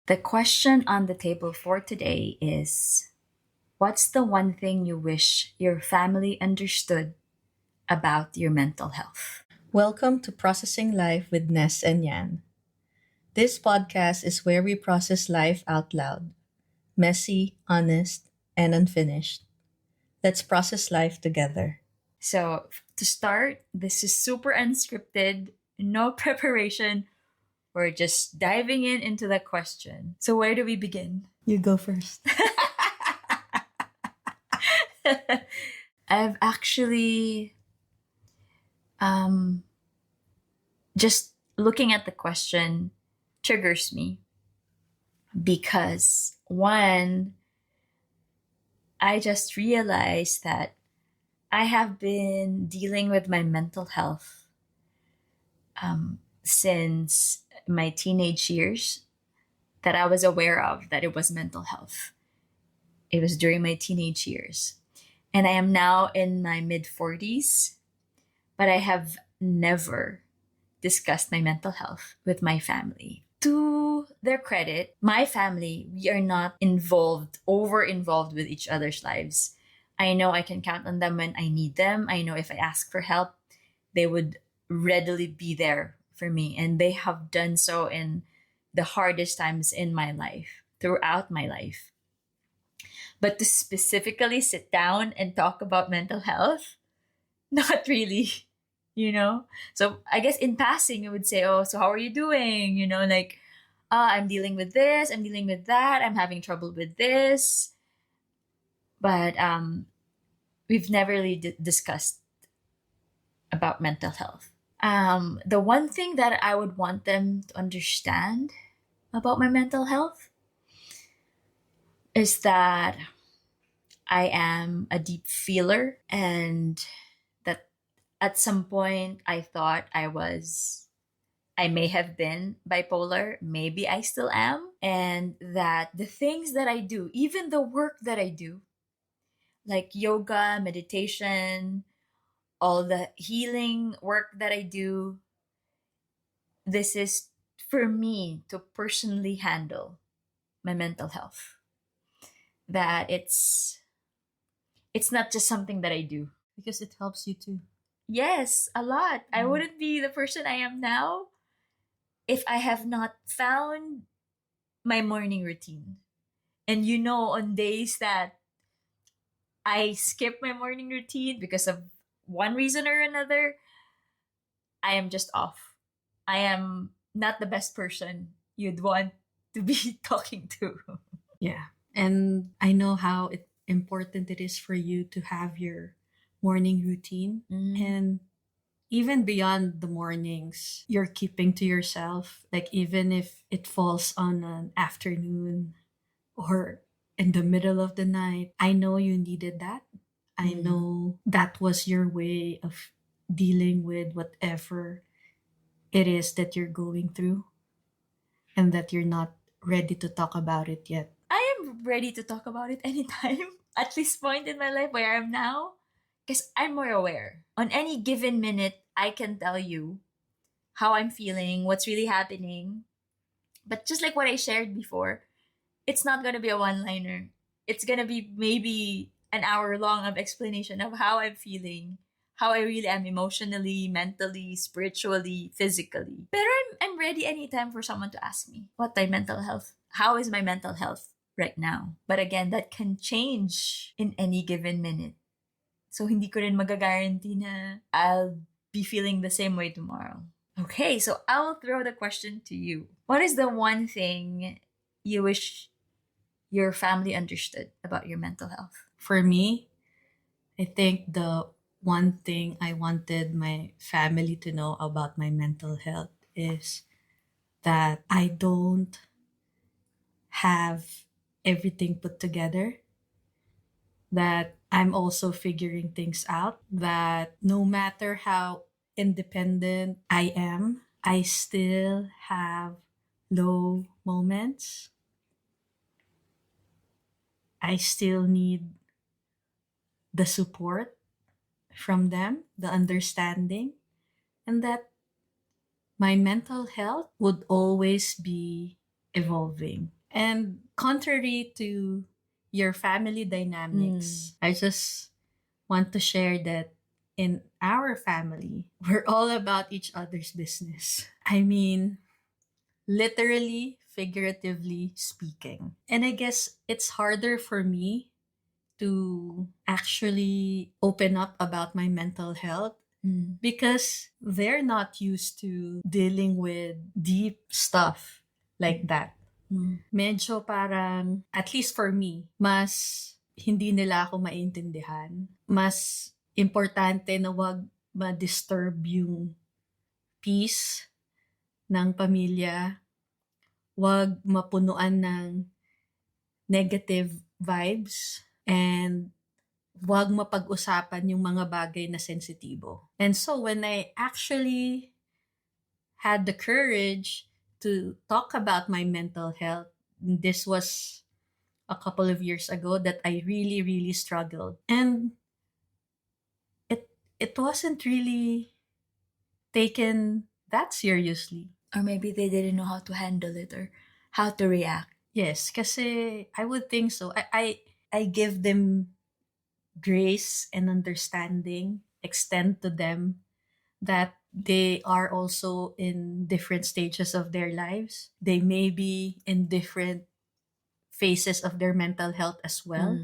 The question on the table for today is, what's the one thing you wish your family understood about your mental health? Welcome to Processing Life with Ness and Yan. This podcast is where we process life out loud, messy, honest, and unfinished. Let's process life together. So, to start, this is super unscripted, no preparation. We're just diving into the question. So, where do we begin? You go first. I've actually um, just looking at the question triggers me because one, I just realized that I have been dealing with my mental health since my teenage years that I was aware of that it was mental health. It was during my teenage years. And I am now in my mid 40s, but I have never discussed my mental health with my family. To their credit, my family, we are not over involved with each other's lives. I know I can count on them when I need them. I know if I ask for help, they would readily be there for me. And they have done so in the hardest times in my life, throughout my life. But to specifically sit down and talk about mental health, not really, you know? So I guess in passing, you would say, oh, so how are you doing? I'm dealing with this, I'm dealing with that, I'm having trouble with this. But we've never really discussed about mental health. The one thing that I would want them to understand about my mental health is that I am a deep feeler and that at some point I thought I may have been bipolar, maybe I still am, and that the things that I do, even the work that I do, like yoga, meditation, all the healing work that I do, this is for me to personally handle my mental health. That it's not just something that I do. Because it helps you too. Yes, a lot. I wouldn't be the person I am now if I have not found my morning routine. And on days that I skip my morning routine because of one reason or another, I am just off. I am not the best person you'd want to be talking to. Yeah. And I know how important it is for you to have your morning routine. And even beyond the mornings, you're keeping to yourself. Like, even if it falls on an afternoon or in the middle of the night, I know you needed that. I know that was your way of dealing with whatever it is that you're going through and that you're not ready to talk about it yet. I am ready to talk about it anytime at this point in my life where I am now because I'm more aware. On any given minute, I can tell you how I'm feeling, what's really happening. But just like what I shared before, it's not going to be a one liner. It's going to be maybe an hour long of explanation of how I'm feeling, how I really am emotionally, mentally, spiritually, physically. But I'm ready anytime for someone to ask me how is my mental health right now. But again, that can change in any given minute. So hindi ko rin magagaranti na I'll be feeling the same way tomorrow. Okay, so I'll throw the question to you. What is the one thing you wish your family understood about your mental health? For me, I think the one thing I wanted my family to know about my mental health is that I don't have everything put together, that I'm also figuring things out, that no matter how independent I am, I still have low moments. I still need the support from them, the understanding, and that my mental health would always be evolving. And contrary to your family dynamics, I just want to share that in our family, we're all about each other's business. I mean, literally, figuratively speaking. And I guess it's harder for me to actually open up about my mental health because they're not used to dealing with deep stuff like that. Medyo parang, at least for me, mas hindi nila ako maintindihan. Mas importante na wag ma-disturb yung peace ng pamilya, wag mapunuan ng negative vibes, and wag mapag-usapan yung mga bagay na sensitibo. And so when I actually had the courage to talk about my mental health, this was a couple of years ago that I really, really struggled. And it wasn't really taken that seriously. Or maybe they didn't know how to handle it or how to react. Yes, kasi I would think so. I give them grace and understanding, extend to them that they are also in different stages of their lives. They may be in different phases of their mental health as well.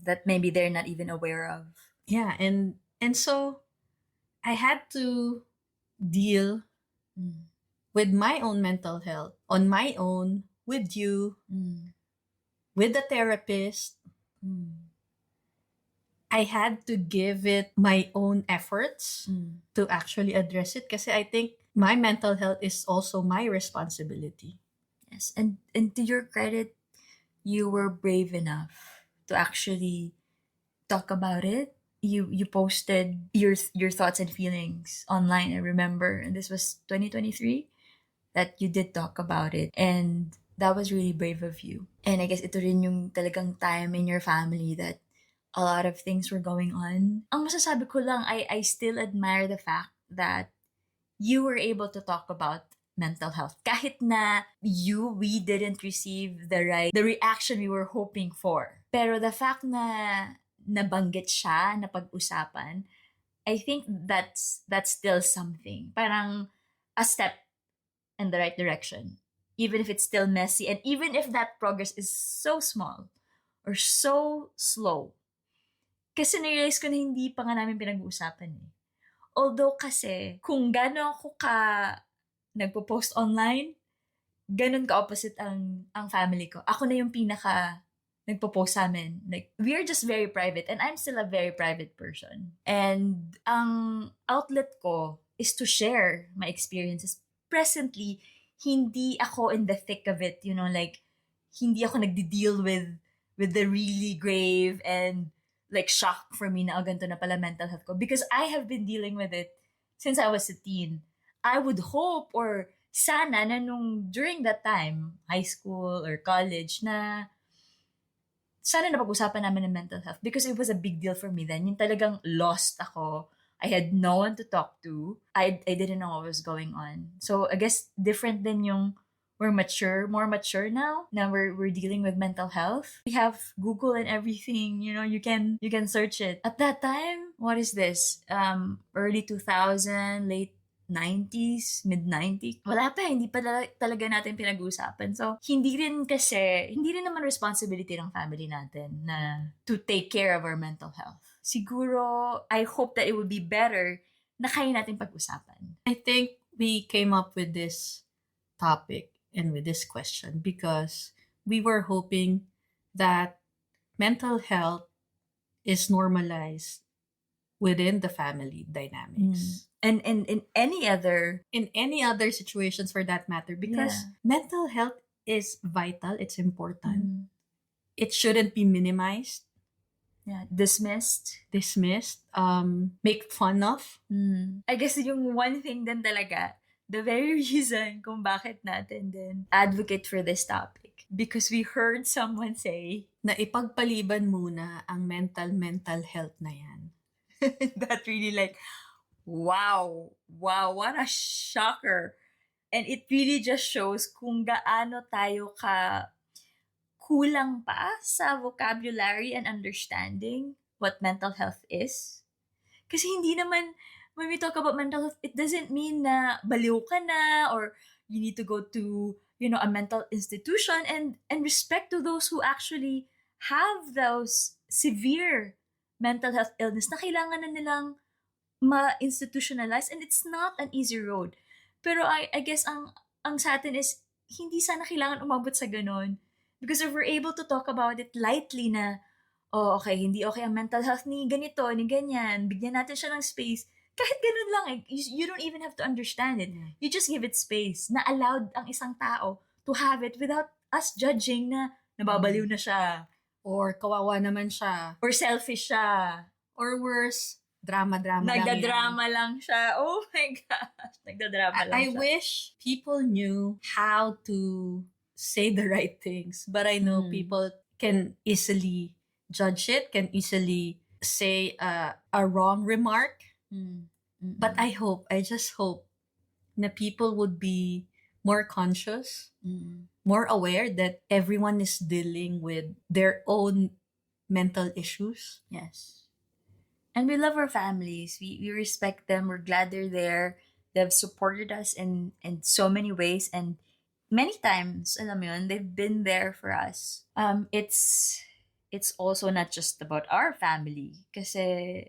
That maybe they're not even aware of. Yeah, and so I had to deal with my own mental health on my own, with you, with the therapist. I had to give it my own efforts to actually address it kasi I think my mental health is also my responsibility. Yes, and to your credit, you were brave enough to actually talk about it. You posted your thoughts and feelings online. I remember, and this was 2023 that you did talk about it, and that was really brave of you. And I guess ito rin yung talagang time in your family that a lot of things were going on. Ang masasabi ko lang, I still admire the fact that you were able to talk about mental health. Kahit na we didn't receive the reaction we were hoping for. Pero the fact na nabanggit siya, na pag-usapan, I think that's still something. Parang a step in the right direction. Even if it's still messy, and even if that progress is so small or so slow. Kasi na-realize ko na hindi pa nga namin pinag-uusapan eh. Although kasi, kung gano'n ako nagpo-post online, ganun ka-opposite ang family ko. Ako na yung pinaka nagpo-post sa amin. Like, we are just very private, and I'm still a very private person. And ang outlet ko is to share my experiences. Presently, hindi ako in the thick of it, like, hindi ako nagdi-deal with the really grave and like shock for me na ganito na pala mental health ko, because I have been dealing with it since I was a teen. I would hope or sana na during that time, high school or college, na sana napag-usapan namin ng mental health because it was a big deal for me then. Yung talagang lost ako. I had no one to talk to. I didn't know what was going on. So I guess different than yung we're more mature now. Now we're dealing with mental health. We have Google and everything. You can search it. At that time, what is this? Early 2000, late 90s, mid 90s. Wala pa, hindi pa talaga natin pinag-uusapan. So, hindi rin naman responsibility ng family natin na to take care of our mental health. Siguro, I hope that it would be better na kaya natin pag-usapan. I think we came up with this topic and with this question because we were hoping that mental health is normalized within the family dynamics. And in any other situations for that matter, because mental health is vital, it's important. It shouldn't be minimized. Yeah, dismissed, make fun of. I guess yung one thing din talaga, the very reason kung bakit natin din advocate for this topic, because we heard someone say na ipagpaliban muna ang mental health na yan. That really wow, what a shocker. And it really just shows kung gaano tayo kulang pa sa vocabulary and understanding what mental health is. Kasi hindi naman, when we talk about mental health, it doesn't mean na baliw ka na or you need to go to, a mental institution, and respect to those who actually have those severe mental health illness na kailangan na nilang ma-institutionalize, and it's not an easy road. Pero I guess ang sa atin is hindi sana kailangan umabot sa ganun. Because if we're able to talk about it lightly na, oh, okay, hindi okay ang mental health ni ganito, ni ganyan, bigyan natin siya ng space. Kahit ganun lang eh, you don't even have to understand it. You just give it space na allowed ang isang tao to have it without us judging na nababaliw na siya. Or kawawa naman siya. Or selfish siya. Or worse, drama-drama lang yan. Nagdadrama lang siya. Oh my gosh. Nagdadrama lang I siya. wish people knew how to say the right things. But I know people can easily judge it, can easily say a wrong remark. But I just hope na people would be more conscious, more aware that everyone is dealing with their own mental issues. Yes. And we love our families. We respect them. We're glad they're there. They've supported us in so many ways. And many times, alam mo yun, they've been there for us. It's also not just about our family. Kasi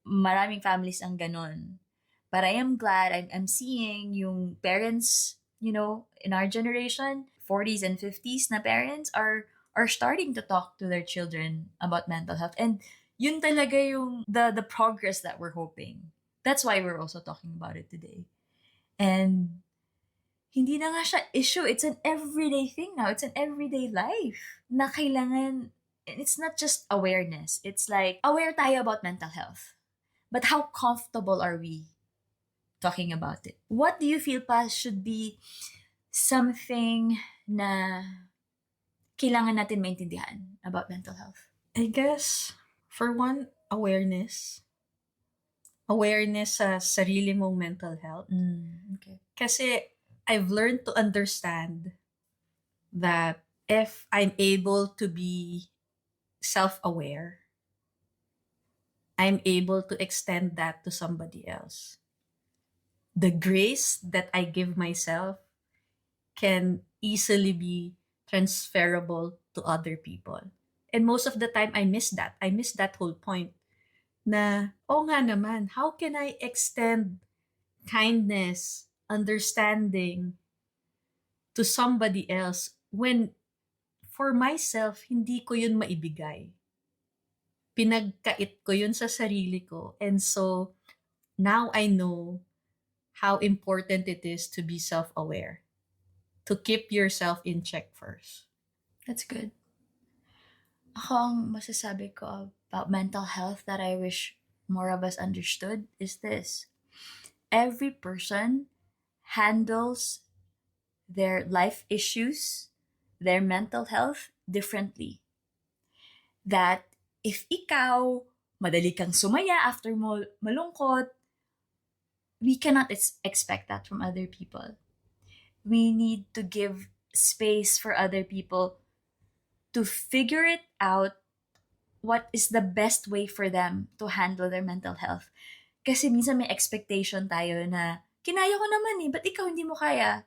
maraming families ang ganon. But I am glad I'm seeing yung parents, in our generation, 40s and 50s na parents are starting to talk to their children about mental health. And yun talaga yung the progress that we're hoping. That's why we're also talking about it today. And hindi na nga siya issue. It's an everyday thing now. It's an everyday life na kailangan. It's not just awareness. It's like, aware tayo about mental health. But how comfortable are we talking about it? What do you feel pa should be something na kailangan natin maintindihan about mental health? I guess, for one, awareness. Awareness sa sarili mong mental health. Okay. Kasi I've learned to understand that if I'm able to be self-aware, I'm able to extend that to somebody else. The grace that I give myself can easily be transferable to other people. And most of the time, I miss that. I miss that whole point. Na, nga naman, how can I extend kindness, understanding to somebody else when for myself, hindi ko yun maibigay. Pinagkait ko yun sa sarili ko. And so, now I know how important it is to be self-aware. To keep yourself in check first. That's good. Ako, ang masasabi ko about mental health that I wish more of us understood is this. Every person handles their life issues, their mental health differently. That if ikaw, madali kang sumaya after mo malungkot, we cannot expect that from other people. We need to give space for other people to figure it out what is the best way for them to handle their mental health. Kasi minsan may expectation tayo na, kinaya ko naman ba't ikaw hindi mo kaya?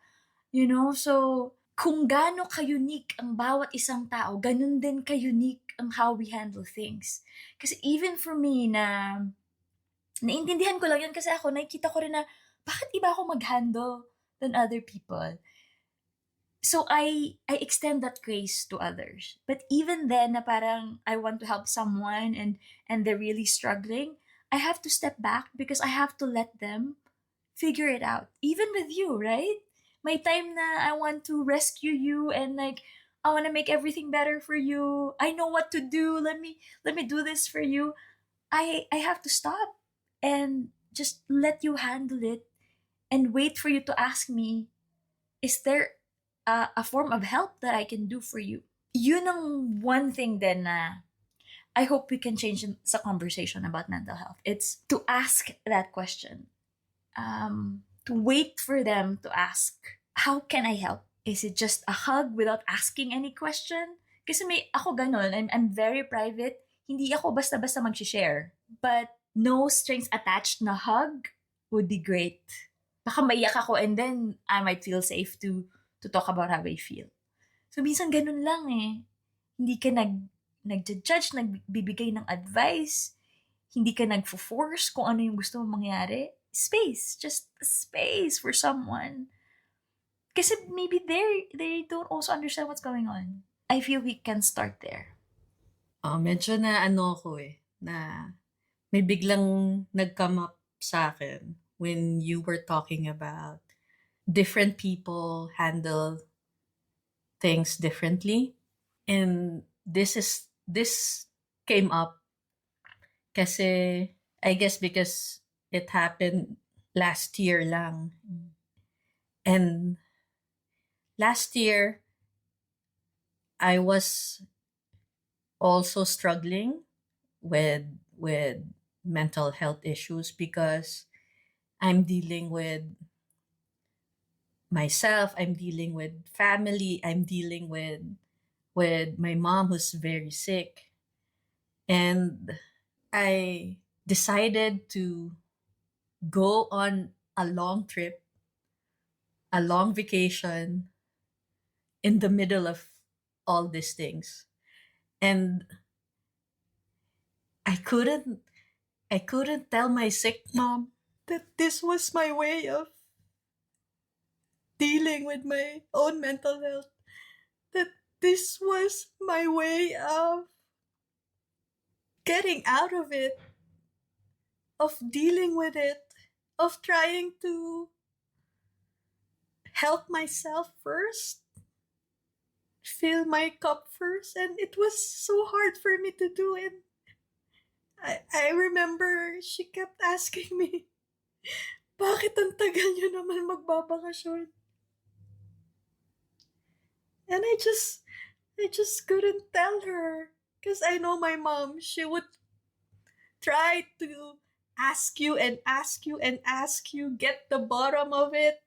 So, kung gaano ka-unique ang bawat isang tao, ganun din ka-unique ang how we handle things. Kasi even for me na, naintindihan ko lang yun kasi ako, nakikita ko rin na, bakit iba ako mag-handle than other people? So I extend that grace to others. But even then, na parang I want to help someone and they're really struggling, I have to step back because I have to let them figure it out. Even with you, right? May time na I want to rescue you and like, I want to make everything better for you. I know what to do. Let me do this for you. I have to stop and just let you handle it and wait for you to ask me, is there a form of help that I can do for you? Yun ang one thing then na I hope we can change sa conversation about mental health. It's to ask that question. To wait for them to ask, how can I help? Is it just a hug without asking any question? Kasi ako ganun, I'm very private. Hindi ako basta-basta mag-share. But no strings attached na hug would be great. Baka maiyak ako and then I might feel safe to talk about how I feel. So minsan ganun lang eh. Hindi ka nagja-judge, nagbibigay ng advice. Hindi ka nagfo-force kung ano yung gusto mong mangyari. Space. Just space for someone. Kasi maybe they don't also understand what's going on. I feel we can start there. Medyo na ano ako eh, na may biglang nag-come up sa akin when you were talking about different people handle things differently. And this came up kasi I guess because it happened last year lang. And last year I was also struggling with mental health issues because I'm dealing with myself, I'm dealing with family, I'm dealing with my mom who's very sick. And I decided to go on a long trip, a long vacation in the middle of all these things. And I couldn't I couldn't tell my sick mom that this was my way of dealing with my own mental health. That this was my way of getting out of it, of dealing with it, of trying to help myself first, fill my cup first. And it was so hard for me to do it. I remember she kept asking me, bakit ang tagal nyo naman magbabakasyon? And I just couldn't tell her. Because I know my mom, she would try to ask you and ask you and ask you, get the bottom of it,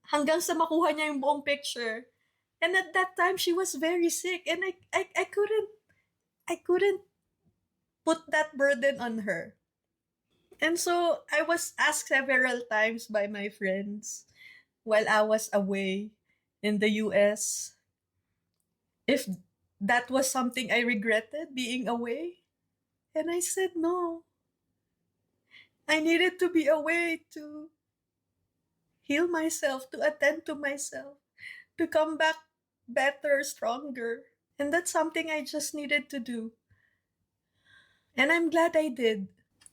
hanggang sa makuha niya yung buong picture. And at that time, she was very sick, and I couldn't put that burden on her. And so I was asked several times by my friends while I was away in the US if that was something I regretted, being away. And I said no. I needed to be away to heal myself, to attend to myself, to come back better, stronger. And that's something I just needed to do. And I'm glad I did.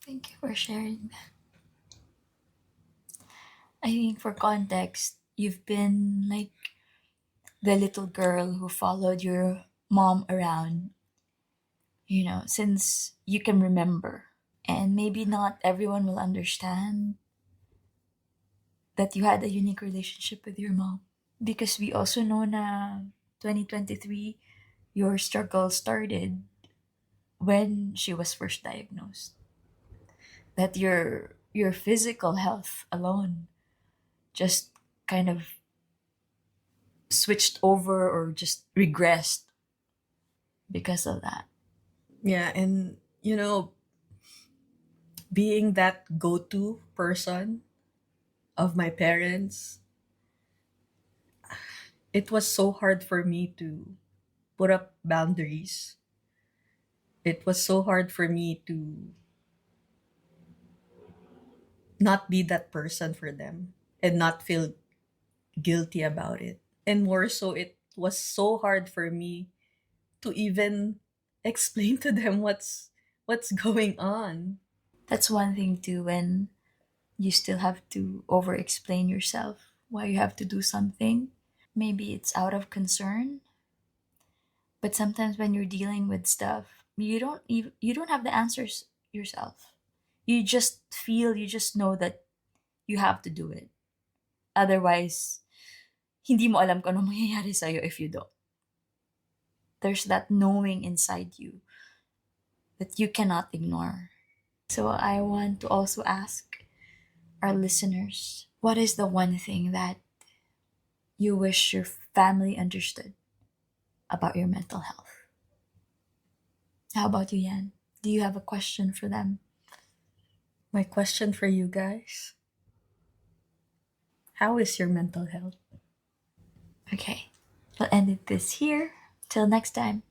Thank you for sharing that. I think for context, you've been like the little girl who followed your mom around, since you can remember. And maybe not everyone will understand that you had a unique relationship with your mom. Because we also know na 2023, your struggle started when she was first diagnosed. That your physical health alone just kind of switched over or just regressed because of that. Yeah, and being that go to person of my parents, it was so hard for me to put up boundaries. It was so hard for me to not be that person for them and not feel guilty about it. And more so, it was so hard for me to even explain to them what's going on. That's one thing too, when you still have to over explain yourself why you have to do something. Maybe it's out of concern, but sometimes when you're dealing with stuff, you don't have the answers yourself. You just know that you have to do it. Otherwise, hindi mo alam kung ano mangyayari sa'yo if you don't. There's that knowing inside you that you cannot ignore. So I want to also ask our listeners, what is the one thing that you wish your family understood? about your mental health. How about you, Yan? Do you have a question for them? My question for you guys: how is your mental health? Okay, we'll end it this here. Till next time.